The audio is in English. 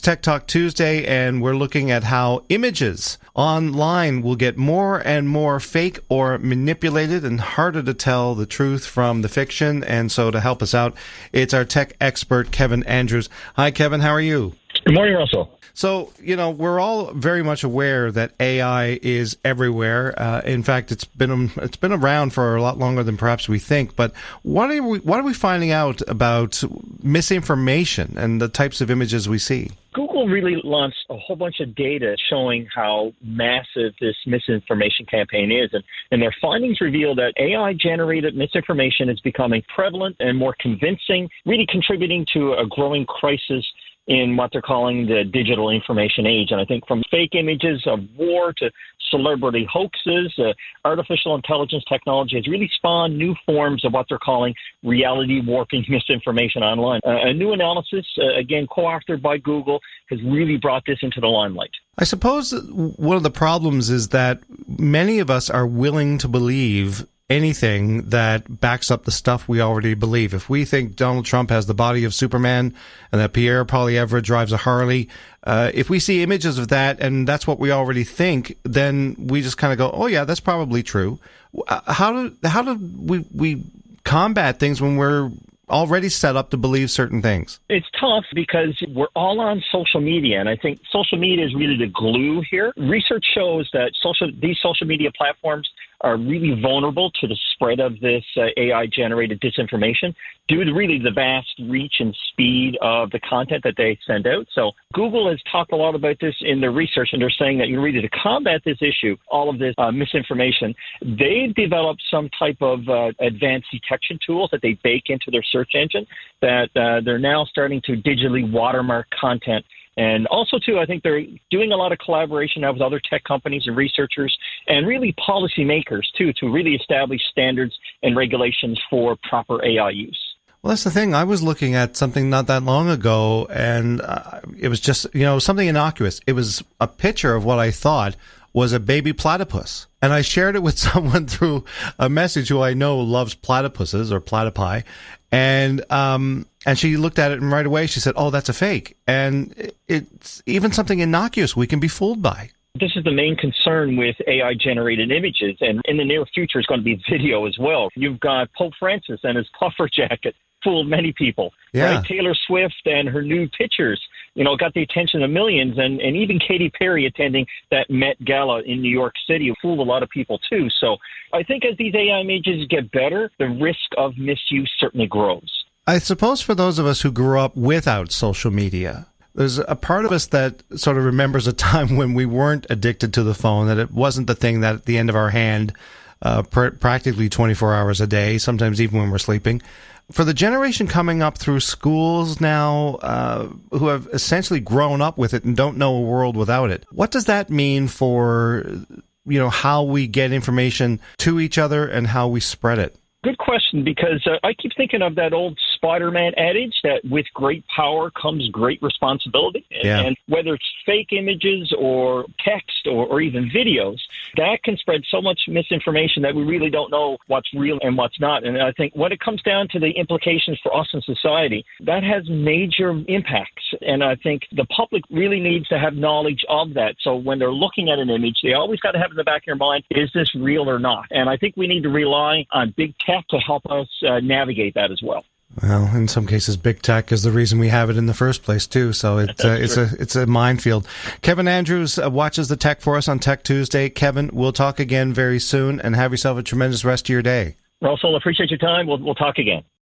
It's Tech Talk Tuesday, and we're looking at how images online will get more and more fake or manipulated and harder to tell the truth from the fiction. And so to help us out, it's our tech expert, Kevin Andrews. Hi, Kevin. How are you? Good morning, Russell. So, we're all very much aware that AI is everywhere. In fact, it's been around for a lot longer than perhaps we think. But what are we finding out about misinformation and the types of images we see? Google really launched a whole bunch of data showing how massive this misinformation campaign is. And their findings reveal that AI-generated misinformation is becoming prevalent and more convincing, really contributing to a growing crisis in what they're calling the digital information age. And I think from fake images of war to celebrity hoaxes, artificial intelligence technology has really spawned new forms of what they're calling reality warping misinformation online. A new analysis, again, co-authored by Google, has really brought this into the limelight. I suppose one of the problems is that many of us are willing to believe anything that backs up the stuff we already believe. If we think Donald Trump has the body of Superman and that Pierre Poilievre drives a Harley, if we see images of that and that's what we already think, then we just kind of go, oh yeah, that's probably true. How do we combat things when we're already set up to believe certain things? It's tough because we're all on social media, and I think social media is really the glue here. Research shows that these social media platforms are really vulnerable to the spread of this AI-generated disinformation due to really the vast reach and speed of the content that they send out. So Google has talked a lot about this in their research, and they're saying that really to combat this issue, all of this misinformation, they've developed some type of advanced detection tools that they bake into their search engine that they're now starting to digitally watermark content. And also, too, I think they're doing a lot of collaboration now with other tech companies and researchers and really policymakers, too, to really establish standards and regulations for proper AI use. Well, that's the thing. I was looking at something not that long ago, and it was just, something innocuous. It was a picture of what I thought was a baby platypus. And I shared it with someone through a message who I know loves platypuses or platypi. And she looked at it and right away she said, oh, that's a fake. And it's even something innocuous we can be fooled by. This is the main concern with AI-generated images, and in the near future, it's going to be video as well. You've got Pope Francis and his puffer jacket fooled many people. Yeah. Right? Taylor Swift and her nude pictures, got the attention of millions, and even Katy Perry attending that Met Gala in New York City fooled a lot of people too. So I think as these AI images get better, the risk of misuse certainly grows. I suppose for those of us who grew up without social media, there's a part of us that sort of remembers a time when we weren't addicted to the phone, that it wasn't the thing that at the end of our hand practically 24 hours a day, sometimes even when we're sleeping. For the generation coming up through schools now who have essentially grown up with it and don't know a world without it, what does that mean for how we get information to each other and how we spread it? Good question, because I keep thinking of that old Spider-Man adage that with great power comes great responsibility. Yeah. And whether it's fake images or text or even videos, that can spread so much misinformation that we really don't know what's real and what's not. And I think when it comes down to the implications for us in society, that has major impacts. And I think the public really needs to have knowledge of that. So when they're looking at an image, they always got to have in the back of their mind, is this real or not? And I think we need to rely on big tech to help us navigate that as well. Well, in some cases, big tech is the reason we have it in the first place, too. So it's a minefield. Kevin Andrews watches the tech for us on Tech Tuesday. Kevin, we'll talk again very soon, and have yourself a tremendous rest of your day. Russell, appreciate your time. We'll talk again.